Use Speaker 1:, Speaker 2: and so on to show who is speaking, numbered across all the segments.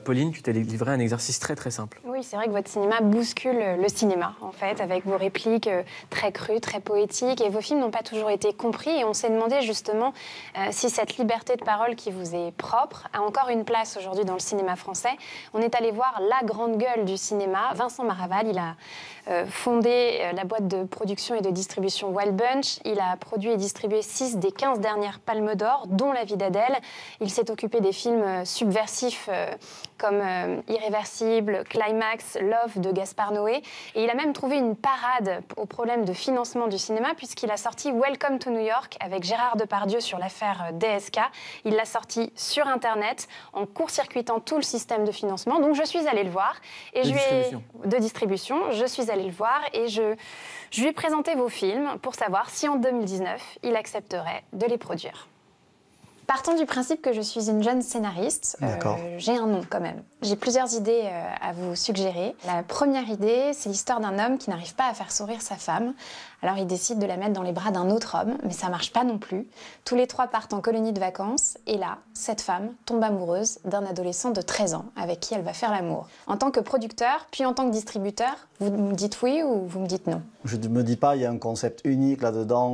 Speaker 1: Pauline, tu t'es livré un exercice très très simple.
Speaker 2: Oui, c'est vrai que votre cinéma bouscule le cinéma, en fait, avec vos répliques très crues, très poétiques. Et vos films n'ont pas toujours été compris. Et on s'est demandé justement si cette liberté de parole qui vous est propre a encore une place aujourd'hui dans le cinéma français. On est allé voir la grande gueule du cinéma, Vincent Maraval. Il a fondé la boîte de production et de distribution Wild Bunch. Il a produit et distribué 6 des 15 dernières Palmes d'Or, dont La vie d'Adèle. Il s'est occupé des films subversifs comme Irréversible, Climax, Love de Gaspard Noé. Et il a même trouvé une parade au problème de financement du cinéma puisqu'il a sorti Welcome to New York avec Gérard Depardieu sur l'affaire DSK. Il l'a sorti sur Internet en court-circuitant tout le système de financement. Donc je suis allée le voir. Et de distribution. Je suis allée le voir et je lui ai présenté vos films pour savoir si en 2019, il accepterait de les produire. Partant du principe que je suis une jeune scénariste, j'ai un nom quand même. J'ai plusieurs idées à vous suggérer. La première idée, c'est l'histoire d'un homme qui n'arrive pas à faire sourire sa femme. Alors il décide de la mettre dans les bras d'un autre homme, mais ça marche pas non plus. Tous les trois partent en colonie de vacances, et là, cette femme tombe amoureuse d'un adolescent de 13 ans, avec qui elle va faire l'amour. En tant que producteur, puis en tant que distributeur, vous me dites oui ou vous me dites non?
Speaker 3: Je ne me dis pas, il y a un concept unique là-dedans,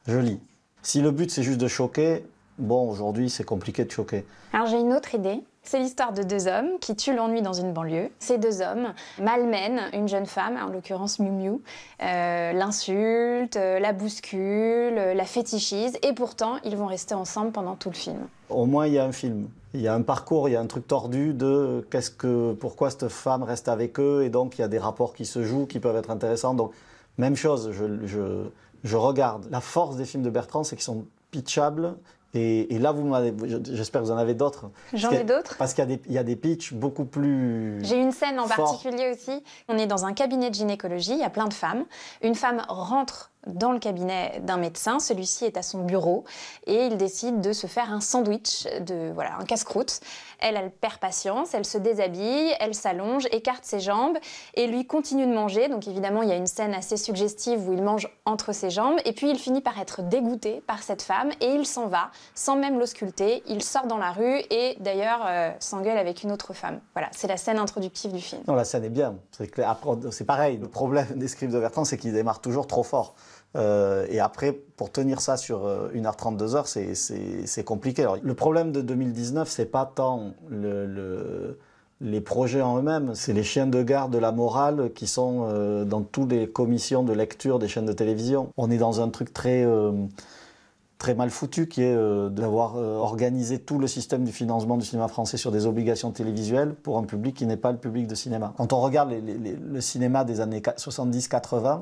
Speaker 3: je lis. Si le but c'est juste de choquer, bon, aujourd'hui c'est compliqué de choquer.
Speaker 2: Alors j'ai une autre idée. C'est l'histoire de deux hommes qui tuent l'ennui dans une banlieue. Ces deux hommes malmènent une jeune femme, en l'occurrence Miu Miu, l'insultent, la bousculent, la fétichisent, et pourtant ils vont rester ensemble pendant tout le film.
Speaker 3: Au moins il y a un film, il y a un parcours, il y a un truc tordu de pourquoi cette femme reste avec eux, et donc il y a des rapports qui se jouent, qui peuvent être intéressants. Donc même chose, je regarde. La force des films de Bertrand, c'est qu'ils sont pitchables. Et là, j'espère que vous en avez d'autres.
Speaker 2: J'en ai d'autres.
Speaker 3: Parce qu'il y a des pitchs beaucoup plus
Speaker 2: J'ai une scène en
Speaker 3: forts.
Speaker 2: particulier aussi. On est dans un cabinet de gynécologie, il y a plein de femmes. Une femme rentre dans le cabinet d'un médecin, celui-ci est à son bureau et il décide de se faire un sandwich, un casse-croûte. Elle perd patience, elle se déshabille, elle s'allonge, écarte ses jambes et lui continue de manger. Donc évidemment, il y a une scène assez suggestive où il mange entre ses jambes et puis il finit par être dégoûté par cette femme et il s'en va sans même l'ausculter. Il sort dans la rue et d'ailleurs s'engueule avec une autre femme. Voilà, c'est la scène introductive du film.
Speaker 3: Non, la scène est bien. C'est pareil, le problème des scripts de Bertrand, c'est qu'ils démarrent toujours trop fort. Et après, pour tenir ça sur 1h30, 2h, c'est compliqué. Alors, le problème de 2019, c'est pas tant les projets en eux-mêmes, c'est les chiens de garde de la morale qui sont dans toutes les commissions de lecture des chaînes de télévision. On est dans un truc très mal foutu qui est d'avoir organisé tout le système du financement du cinéma français sur des obligations télévisuelles pour un public qui n'est pas le public de cinéma. Quand on regarde le cinéma des années 70-80,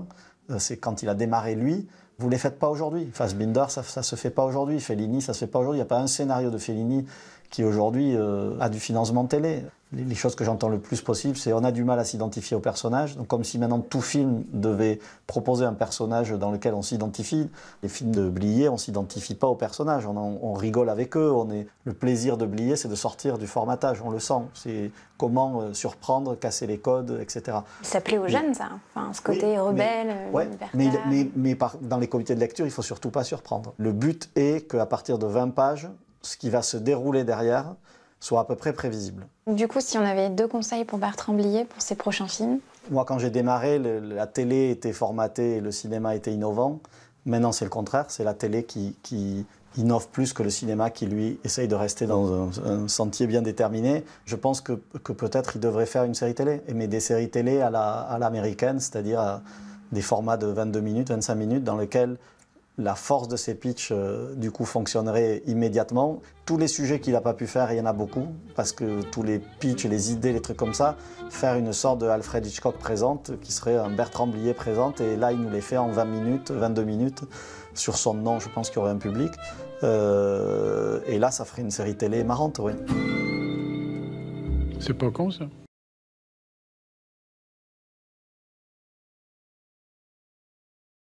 Speaker 3: c'est quand il a démarré lui, vous ne les faites pas aujourd'hui. Fassbinder, ça ne se fait pas aujourd'hui. Fellini, ça ne se fait pas aujourd'hui. Il n'y a pas un scénario de Fellini qui aujourd'hui a du financement télé. Les choses que j'entends le plus possible, c'est on a du mal à s'identifier aux personnages. Donc comme si maintenant tout film devait proposer un personnage dans lequel on s'identifie. Les films de Blier, on ne s'identifie pas aux personnages. On rigole avec eux. Le plaisir de Blier, c'est de sortir du formatage. On le sent. C'est comment surprendre, casser les codes, etc.
Speaker 2: Il s'appelait aux jeunes, ça. Enfin, ce côté rebelle,
Speaker 3: mais dans les comités de lecture, il ne faut surtout pas surprendre. Le but est qu'à partir de 20 pages, ce qui va se dérouler derrière soit à peu près prévisible.
Speaker 2: Du coup, si on avait 2 conseils pour Bertrand Blier pour ses prochains films?
Speaker 3: Moi, quand j'ai démarré, la télé était formatée et le cinéma était innovant. Maintenant, c'est le contraire. C'est la télé qui innove plus que le cinéma qui, lui, essaye de rester dans un sentier bien déterminé. Je pense que peut-être il devrait faire une série télé, mais des séries télé à l'américaine, c'est-à-dire à des formats de 22 minutes, 25 minutes, dans lesquels la force de ces pitchs, du coup, fonctionnerait immédiatement. Tous les sujets qu'il n'a pas pu faire, il y en a beaucoup, parce que tous les pitchs, les idées, les trucs comme ça, faire une sorte de Alfred Hitchcock présente, qui serait un Bertrand Blier présente, et là, il nous les fait en 20 minutes, 22 minutes. Sur son nom, je pense qu'il y aurait un public. Et là, ça ferait une série télé marrante, oui.
Speaker 4: C'est pas con, ça.